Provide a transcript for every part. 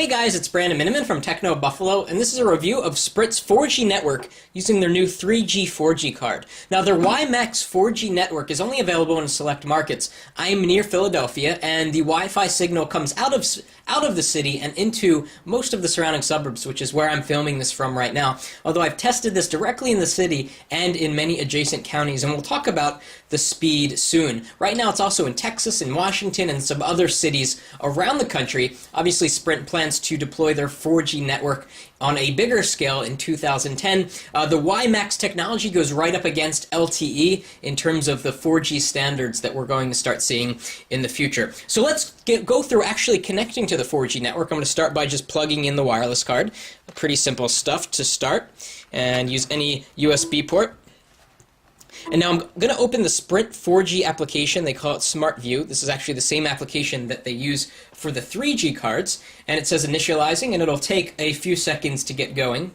Hey guys, it's Brandon Miniman from Techno Buffalo, and this is a review of Sprint's 4G network using their new 3G 4G card. Now, their WiMAX 4G network is only available in select markets. I am near Philadelphia, and the Wi-Fi signal comes out of the city and into most of the surrounding suburbs, which is where I'm filming this from right now. Although I've tested this directly in the city and in many adjacent counties, and we'll talk about the speed soon. Right now, it's also in Texas, in Washington, and some other cities around the country. Obviously, Sprint plans to deploy their 4G network on a bigger scale in 2010. The WiMAX technology goes right up against LTE in terms of the 4G standards that we're going to start seeing in the future. So let's go through actually connecting to the 4G network. I'm going to start by just plugging in the wireless card. Pretty simple stuff to start, and use any USB port. And now I'm going to open the Sprint 4G application. They call it SmartView. This is actually the same application that they use for the 3G cards. And it says initializing, and it'll take a few seconds to get going.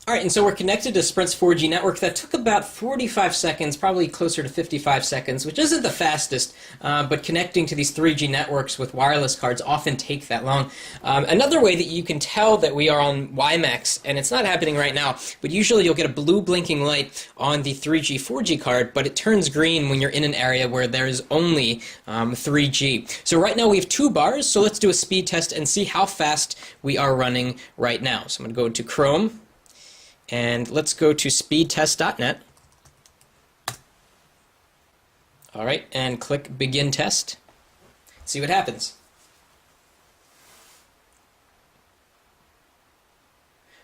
Alright, and so we're connected to Sprint's 4G network. That took about 45 seconds, probably closer to 55 seconds, which isn't the fastest, but connecting to these 3G networks with wireless cards often take that long. Another way that you can tell that we are on WiMAX, and it's not happening right now, but usually you'll get a blue blinking light on the 3G 4G card, but it turns green when you're in an area where there's only 3G. So right now we have 2 bars, so let's do a speed test and see how fast we are running right now. So I'm going to go to Chrome. And let's go to speedtest.net. All right, and click Begin Test. See what happens.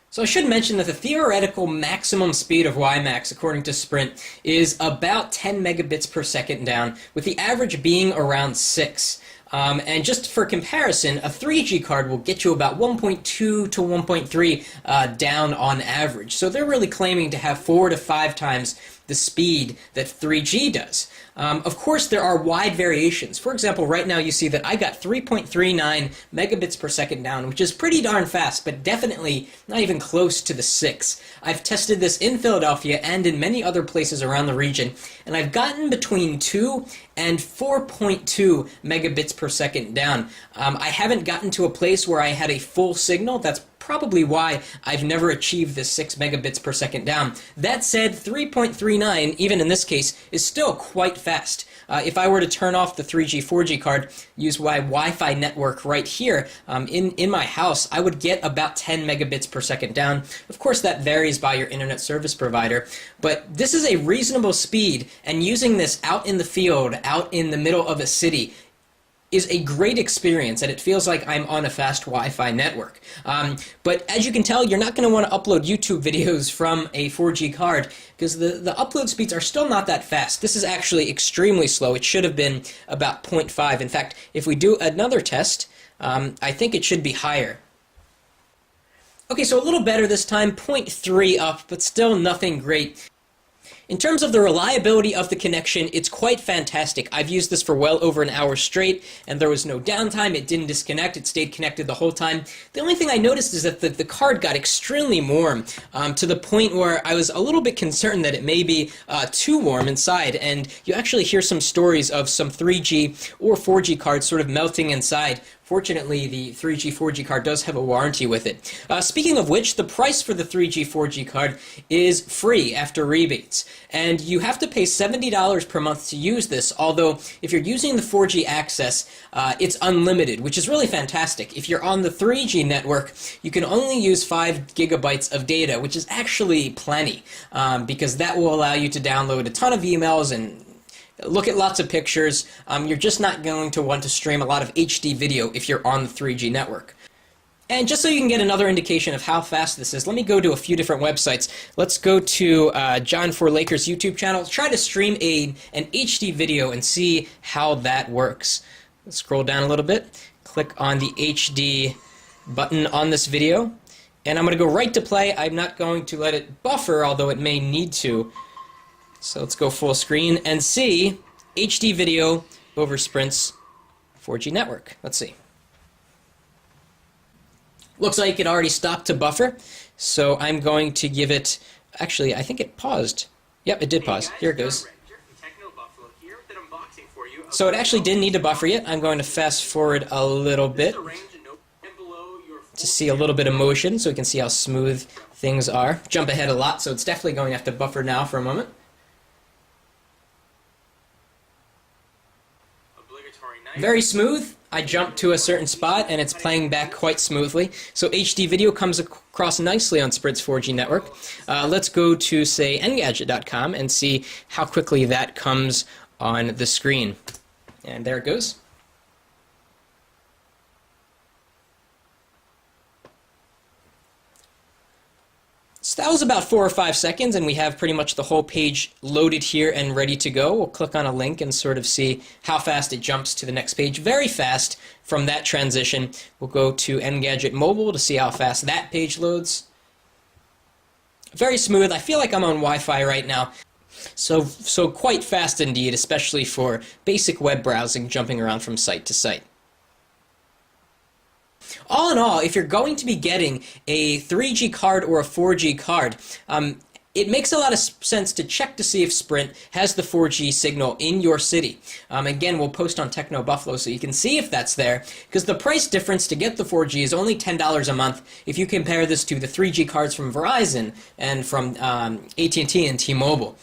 So I should mention that the theoretical maximum speed of WiMAX, according to Sprint, is about 10 megabits per second down, with the average being around 6. And just for comparison, a 3G card will get you about 1.2 to 1.3 down on average. So they're really claiming to have 4 to 5 times the speed that 3G does. Of course, there are wide variations. For example, right now you see that I got 3.39 megabits per second down, which is pretty darn fast, but definitely not even close to the 6. I've tested this in Philadelphia and in many other places around the region, and I've gotten between 2 and 4.2 megabits per second down. I haven't gotten to a place where I had a full signal. That's probably why I've never achieved this 6 megabits per second down. That said, 3.39, even in this case, is still quite fast. If I were to turn off the 3G, 4G card, use my Wi-Fi network right here in my house, I would get about 10 megabits per second down. Of course, that varies by your internet service provider, but this is a reasonable speed, and using this out in the field, out in the middle of a city, is a great experience, and it feels like I'm on a fast Wi-Fi network. But as you can tell, you're not going to want to upload YouTube videos from a 4G card, because the upload speeds are still not that fast. This is actually extremely slow. It should have been about 0.5. In fact, if we do another test, I think it should be higher. Okay, so a little better this time, 0.3 up, but still nothing great. In terms of the reliability of the connection, it's quite fantastic. I've used this for well over an hour straight, and there was no downtime. It didn't disconnect. It stayed connected the whole time. The only thing I noticed is that the card got extremely warm, to the point where I was a little bit concerned that it may be too warm inside, and you actually hear some stories of some 3G or 4G cards sort of melting inside. Fortunately, the 3G, 4G card does have a warranty with it. Speaking of which, the price for the 3G, 4G card is free after rebates. And you have to pay $70 per month to use this, although if you're using the 4G access, it's unlimited, which is really fantastic. If you're on the 3G network, you can only use 5 gigabytes of data, which is actually plenty, because that will allow you to download a ton of emails and look at lots of pictures. You're just not going to want to stream a lot of HD video if you're on the 3G network. And just so you can get another indication of how fast this is, let me go to a few different websites. Let's go to John for Lakers YouTube channel. Try to stream an HD video and see how that works. Let's scroll down a little bit. Click on the HD button on this video. And I'm going to go right to play. I'm not going to let it buffer, although it may need to. So let's go full screen and see HD video over Sprint's 4G network. Let's see. Looks like it already stopped to buffer, so I'm going to give it... Actually, I think it paused. Yep, it did pause. Here it goes. So it actually didn't need to buffer yet. I'm going to fast forward a little bit. to see a little bit of motion so we can see how smooth things are. Jump ahead a lot, so it's definitely going to have to buffer now for a moment. Very smooth. I jumped to a certain spot and it's playing back quite smoothly. So HD video comes across nicely on Sprint's 4G network. Let's go to, say, Engadget.com and see how quickly that comes on the screen. And there it goes. So that was about 4 or 5 seconds, and we have pretty much the whole page loaded here and ready to go. We'll click on a link and sort of see how fast it jumps to the next page. Very fast from that transition. We'll go to Engadget Mobile to see how fast that page loads. Very smooth. I feel like I'm on Wi-Fi right now. So quite fast indeed, especially for basic web browsing, jumping around from site to site. All in all, if you're going to be getting a 3G card or a 4G card, it makes a lot of sense to check to see if Sprint has the 4G signal in your city. Again, we'll post on Techno Buffalo so you can see if that's there, because the price difference to get the 4G is only $10 a month if you compare this to the 3G cards from Verizon and from AT&T and T-Mobile.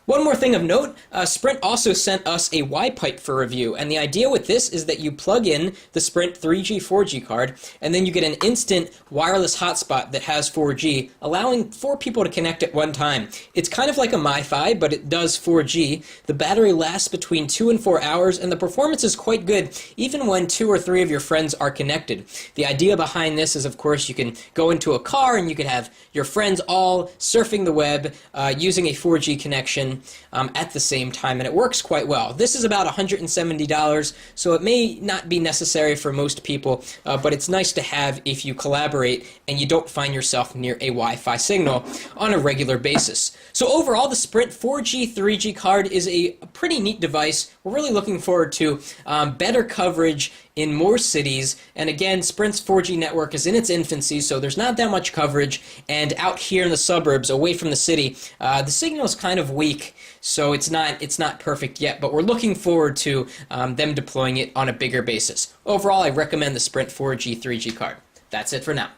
One more thing of note, Sprint also sent us a Y-Pipe for review, and the idea with this is that you plug in the Sprint 3G, 4G card, and then you get an instant wireless hotspot that has 4G, allowing 4 people to connect at one time. It's kind of like a MiFi, but it does 4G. The battery lasts between 2 and 4 hours, and the performance is quite good, even when 2 or 3 of your friends are connected. The idea behind this is, of course, you can go into a car and you can have your friends all surfing the web using a 4G connection at the same time, and it works quite well. This is about $170, so it may not be necessary for most people, but it's nice to have if you collaborate and you don't find yourself near a Wi-Fi signal on a regular basis. So overall, the Sprint 4G, 3G card is a pretty neat device. We're really looking forward to better coverage in more cities, and again, Sprint's 4G network is in its infancy, so there's not that much coverage, and out here in the suburbs, away from the city, the signal is kind of weak, so it's not perfect yet, but we're looking forward to them deploying it on a bigger basis. Overall, I recommend the Sprint 4G, 3G card. That's it for now.